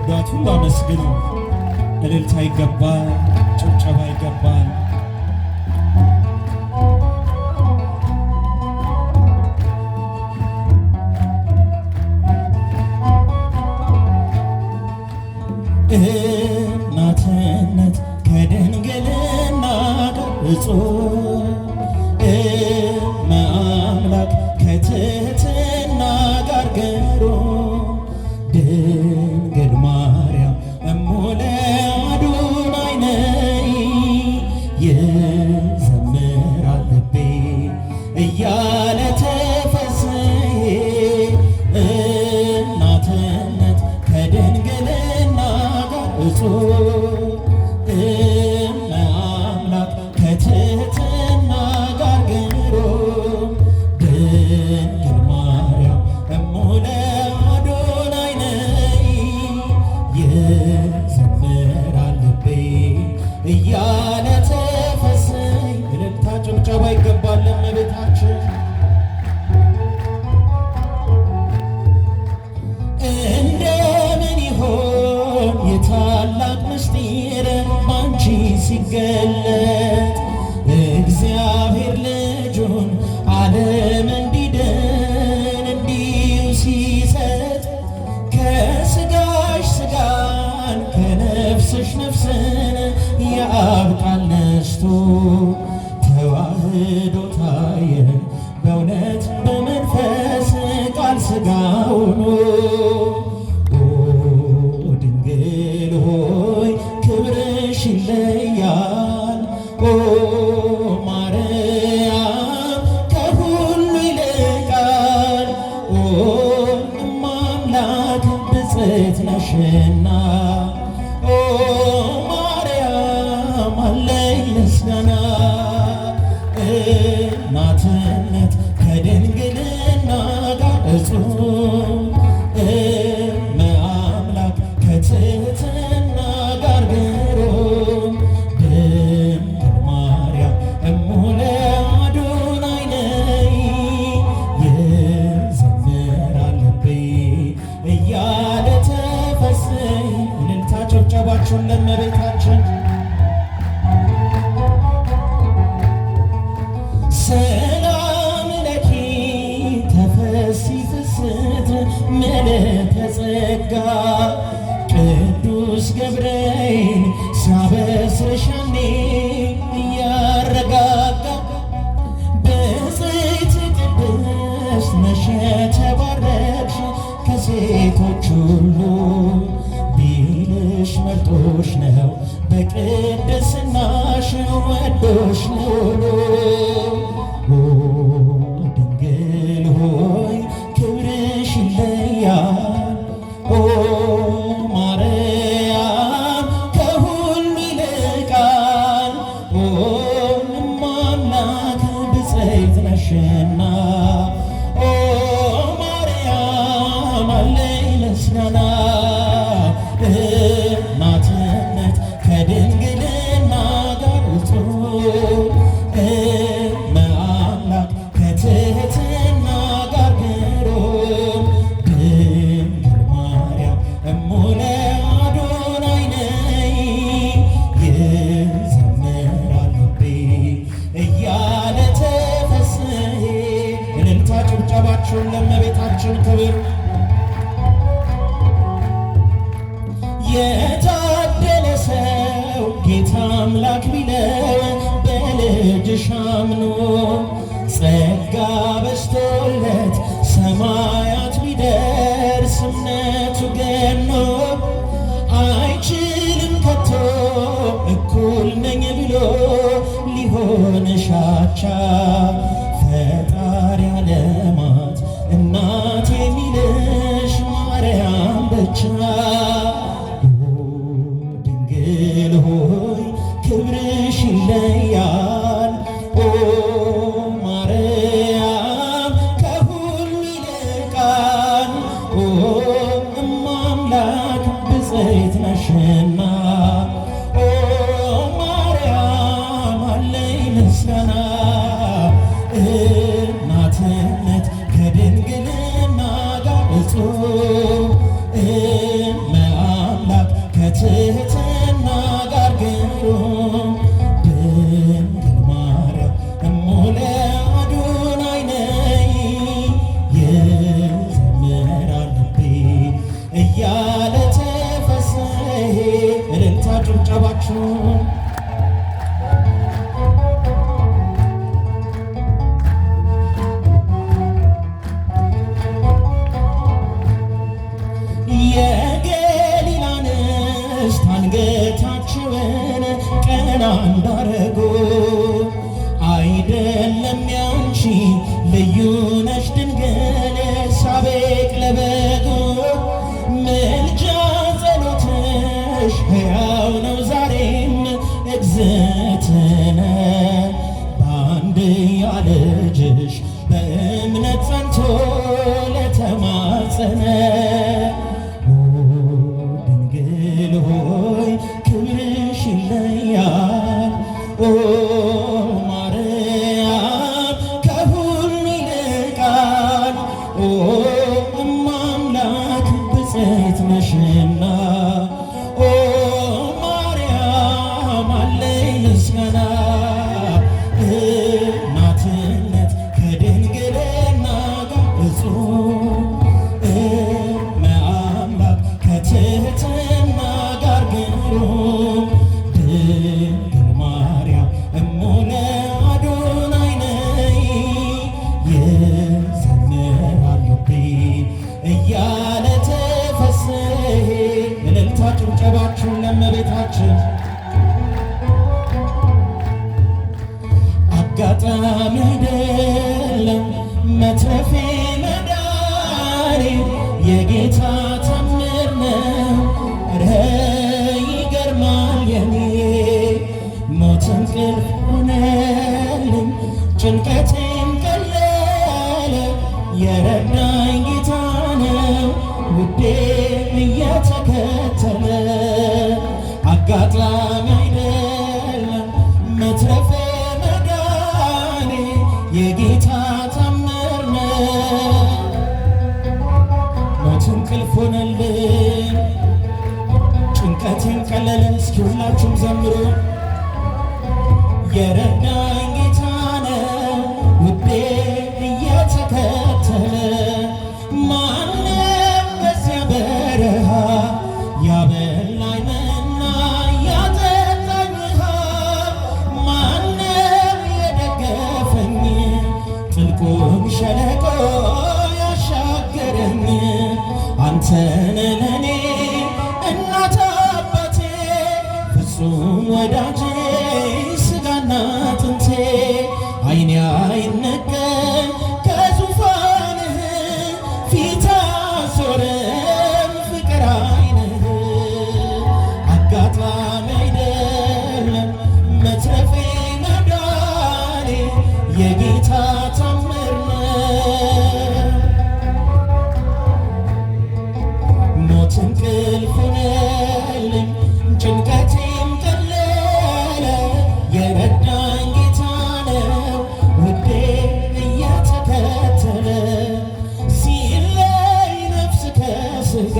ለምትወዷት ሁሉ አመስግኑ። እልልታ ይገባል፣ ጭብጨባ ይገባል። እናትነት ከድንግልና ጋር እጹብ እመአምላክ ከትሕትና ጋር ግሩም ድንግል ማርያም እሙ ለአዶናይ ነይ ይዘምራል ልቤ እያለ ተፈሥሒ እናትነት ከድንግልና ጋር እጹብ እመአምላክ ከትሕትና ጋር ግሩም ድንግል ማርያም እሙ ለአዶናይ ነይ ይዘምራል ልቤ እያለ ተፈሥሒ። እልልታ ጭብጨባ ይገባል ለእመቤታችን። እንደምን ይሆን የታላቅ ምስጢር ባንቺ ሲገለጥ እግዚአብሔር ልጁን ዓለም እንዲድን እንዲሁ ሲሰጥ ከሥጋሽ ሥጋን ከነፍስሽ ነፍስን የአብ ቃል ነስቶ ተዋህዶ ታየ በእውነት በመንፈስ ቃል ሥጋ ሆኖ ድንግል ሆይ ክብርሽ ይለያል ማርያም ከሁሉ ይልቃል እማምላክ ብፅዕት ነሽና ማርያም አለኝ ምስጋና እናትነት ከድንግልና ጋር እጹብ እመአምላክ ከትሕትና ጋር ግሩም ድንግል ማርያም እሙ ለአዶናይ ነይ ይዘምራል ልቤ እያለ ተፈሥሒ። እልልታ ጭብጨባችሁን ለእመቤታችን። ሰላም ለኪ ተፈሥሒ ፍስሕት ምልዕተ ጸጋ ቅዱስ ገብርኤል ሲያበስርሽ ያኔ እያረጋጋ ብፅዕት ቅድስት ነሽ የተባረክሽ ከሴቶች ሁሉ ቢልሽ መርጦሽ ነው በቅድስናሽ ወዶሽ ነው። ድንግል ሆይ ክብርሽ ይለያል ማርያም ከሁሉ ይልቃል እማምላክ ብፅዕት ነሽና ማርያም አለኝ ምስጋና እናትነት ከድንግልና ጋር እጹብ እመአምላክ ከትሕትና ጋር ግሩም ድንግል ማርያም እሙ ለአዶናይ ነይ ይዘምራል ልቤ እያለ ተፈሥሒ። እልልታ ጭብጨባችሁን ለእመቤታችን ክብር። የታደለ ሰው ጌታ አምላክ ቢለው በልጅሽ አምኖ ጸጋ በዝቶለት ሰማያት ቢደርስ እምነቱ ገኖ አይችልም ከቶ እኩል ነኝ ብሎ ሊሆንሽ አቻ ፈጣሪ ዓለማት እናት የሚልሽ ማርያም ብቻ ድንግል ሆይ ክብርሽ ይለያል ማርያም ከሁሉ ይልቃል እማምላክ ብፅዕት ነሽና ማርያም አለኝ ምስጋና እናትነት ከድንግልና ጋር እጹብ የለም ያንቺ ልዩ ነሽ ድንግል ሳቤቅ ለበጉ ምልጃ ጸሎትሽ ሕያው ነው ዛሬም እግዝእትነ በአንድያ ልጅሽ በእምነት ጸንቶ ለተማጸነ ድንግል ሆይ ክብርሽ ይለያል ኦ ማርያም ከሁሉ ይልቃል ኦ እማምላክ ብፅዕት ነሽና ኦ ማርያም አለኝ ምስጋና እናትነት ከድንግልና ጋር እጹብ እመአምላክ ከትሕትና ጋር ግሩም ድንግል ማርያም እሙ ለአዶናይ ነይ ይዘምራል ልቤ እያለ ተፈሥሒ። እልልታ ጭብጨባችሁን ለእመቤታችን። አጋጣሚ አይደለም መትረፌ መዳኔ የጌታ ታምር ነው ኧረ ይገርማል የኔ ሞት እንቅልፍ ሆነልኝ ጭንቀቴም ቀለለ የረዳኝ ጌታ ነው ውዴ እየተከተለ አጋጣሚ አይደለም መትረፌ መዳኔ የጌታ ታምር ነው ሞት እንቅልፍ ሆነልኝ ጭንቀቴን ቀለለ። እስኪ ሁላችሁም ዘምሩ። የረዳኝ ጌታ ነው ውዴ እየተከተለ ማንም በዚያ በረሃ ያበላኝ መና ያጠጣኝ ውሃ ማንም የደገፈኝ ጥልቁን ሸለቆ ያሻገረኝ አንተነ ለኔ እናት አባቴ ፍጹም ወዳጄ ስጋና አጥንቴ ዓይኔ አይነቀል ከዙፋንህ ፊት አዞረም ፍቅር ዓይንህ አጋጣሚ አይደለም መትረፌ መዳኔ የጌታ ታምር ነው ሞት እንቅልፍ ሆነልኝ ጭንቀቴም ቀለለ የረዳኝ ጌታ ነው ውዴ እየተከተለ ሲለይ ነፍስ ከሥጋ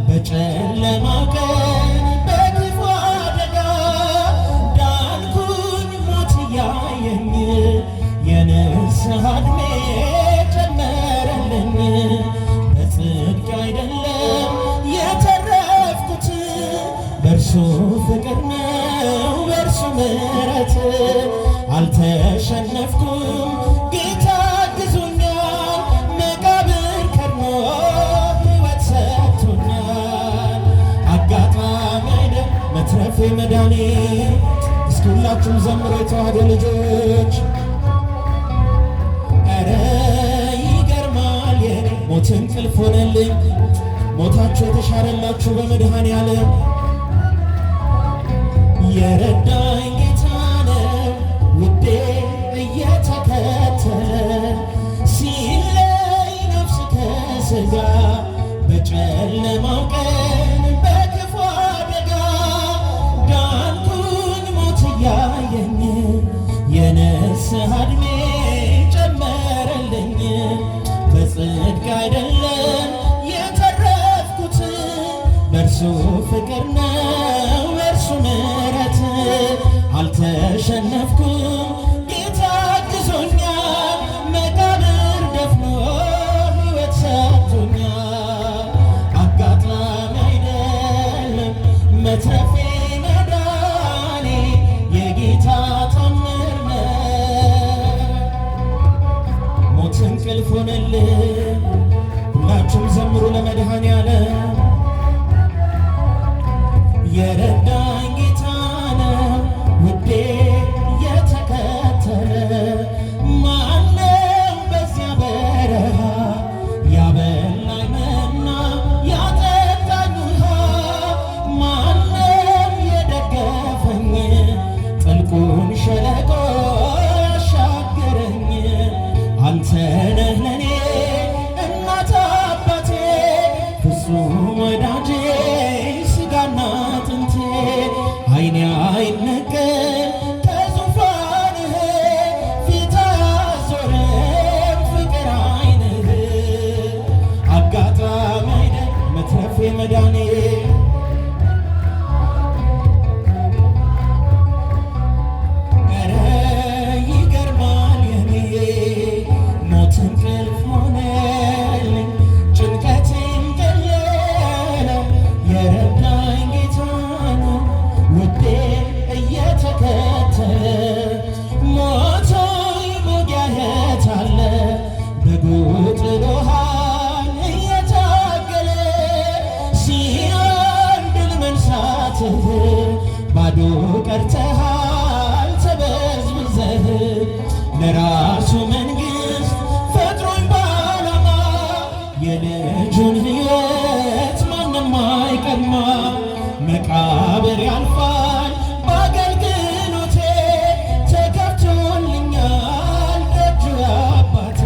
በጨለማው ቀን በክፉ አደጋ ዳንኩኝ ሞት እያየኝ የንስሐ ዕድሜ ጨመረልኝ በጽድቅ አይደለም የተረፍኩት በእርሱ ፍቅር ነው በእርሱ ምሕረት አልተሸነፍኩም ጌታ አግዞኛል መቃብር ከድኖ ሕይወት ሰጥቶኛል አጋጣሚ አይደል መትረፌ መዳኔ። እስኪ ሁላችሁም ዘምሮ የተዋህዶ ልጆች ኧረ ይገርማል የኔ ሞት እንቅልፍ ሆነልኝ ሞታችሁ የተሻረላችሁ በመድኃኔዓለም የረዳኝ ጌታ ነው ውዴ እየተከተለ ሲለይ ነፍስ ከሥጋ በጨለማው ቀን በክፉ አደጋ ዳንኩኝ ሞት እያየኝ የንስሐ ዕድሜ ጨመረልኝ በጽድቅ አይደለም የተረፍኩት በእርሱ ፍቅር ነው በእርሱ ምሕረት አልተሸነፍኩም ጌታ አግዞኛል መቃብር ደፍኖ ሕይወት ሰጥቶኛል አጋጣሚ አይደለም መትረፌ መዳኔ የጌታ ታምር ነው ሞት እንቅልፍ ሆነልኝ። ሁላችሁም ዘምሩ ለመድኃኔዓለም የረዳኝ ጌታ ነው ውዴ የተከተለ ለራሱ መንግሥት ፈጥሮኝ በዓላማ የልጁን ሕይወት ማንም አይቀማ። መቃብር ያልፋል በአገልግሎቴ ተከፍቶልኛል ደጁ አባቴ።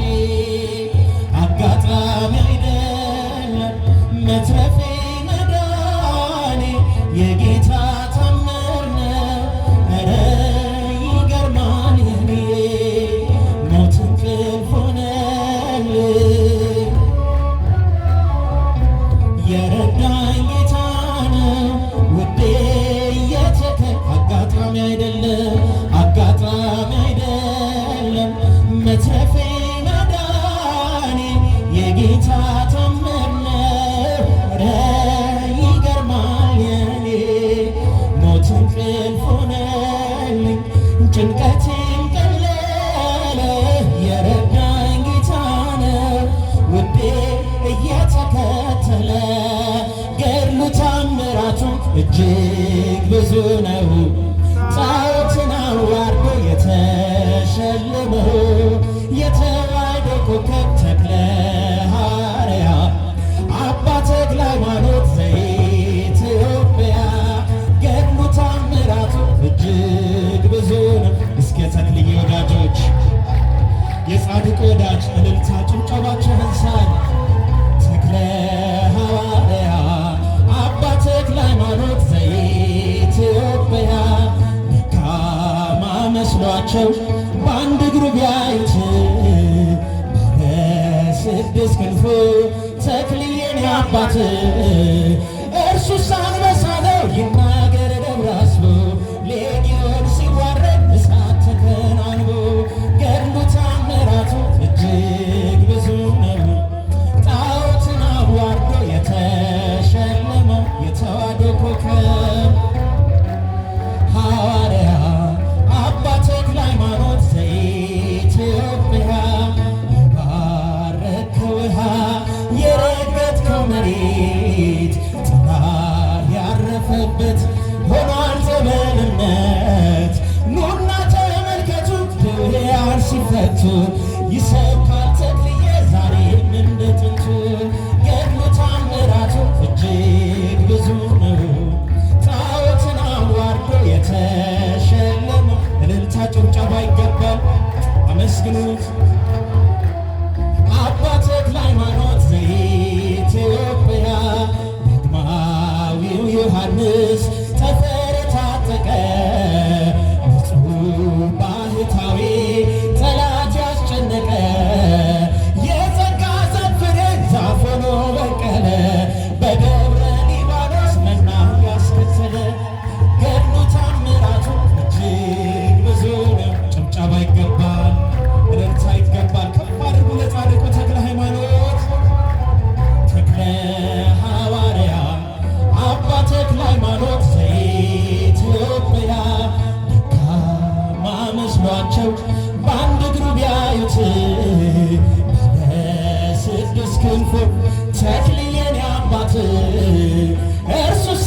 አጋጣሚ አይደለም መትረፌ መዳኔ የጌታ ታምር ነው። ኧረ ይገርማል የኔ ሞት እንቅልፍ ሆነልኝ። የረዳኝ ጌታ ነው ውዴ አጋጣሚ አይደለም አጋጣሚ አይደለም መትረፌ መዳኔ የጌታ ታምር ነው። ኧረ ይገርማል የኔ ሞት እንቅልፍ ሆነልኝ ጭንቀቴም ቀለለ። የረዳኝ ጌታ ነው ውዴ እየተከተለ ገድሉ ታምራቱ እጅግ ብዙ ነው። ጣዖትን አዋርዶ የተሸለመው የተዋሕዶ ኮከብ ተክለ ሐዋርያ አባ ተክለ ሃይማኖት ዘኢትዮጵያ ገድሉ ታምራቱ እጅግ ብዙ ነው። እስከ ተክልዬ ወዳጆች የጻድቅ ወዳጅ እልልታ ጭብጨባችሁን ሳል ተክለ ሐዋርያ አባ ተክለ ሃይማኖት ዘኢትዮጵያ ደካማ መስሏቸው በአንድ እግሩ ቢያዩት ባለ ስድስት ክንፉ ተክልዬን አባት እርሱስ አንበሳ ነው ይናገር ደብረ አስቦ ሌጊዮን ሲዋረድ እሳት ተከናንቦ ገድሉ ታምራቱ እጅግ ብዙ ነው። ጣዖትን አዋርዶ የተሸለመው የተዋሕዶ ኮከብ ሐዋርያ አባ ተክለ ሃይማኖት ዘኢትዮጵያ የባረከው ውሃ የረገጥከው መሬት ጥላ ያረፈበት ሆኗል ዘመንነት። ኑና ተመልከቱ ድውያን ሲፈቱ ይሰብካል ተክልዬ ዛሬም እንደ ጥንቱ ገድሉ ታምራቱ እጅግ ብዙ ነው። ጣዖትን አዋርዶ የተሸለመው እልልታ ጭብጨባ ይገባል። አመስግኑት። አባ ተክለ ሃይማኖት ዘኢትዮጵያ ዳግማዊው ዮሐንስ ጠፈር የታጠቀ ንጹሕ ባህታዊ ጠላት ያስጨነቀ የጸጋ ዛፍ ፍሬ ዛፍ ሆኖ በቀለ በደብረ ሊባኖስ መና ያስከተለ ገድሉ ታምራቱ እጅግ ብዙ ነው። ጭብጨባ ይገባል፣ እልልታ ይገባል። ከፍ አድርጉ ለጻድቁ ተክለ ሃይማኖት ተክለ ሐዋርያ አባ ተክለ ሃይማኖት ዘኢትዮጵያ ደካማ መስሏቸው በአንድ እግሩ ቢያዩት ባለ ስድስት ክንፉ ተክልዬን አባት እርሱስ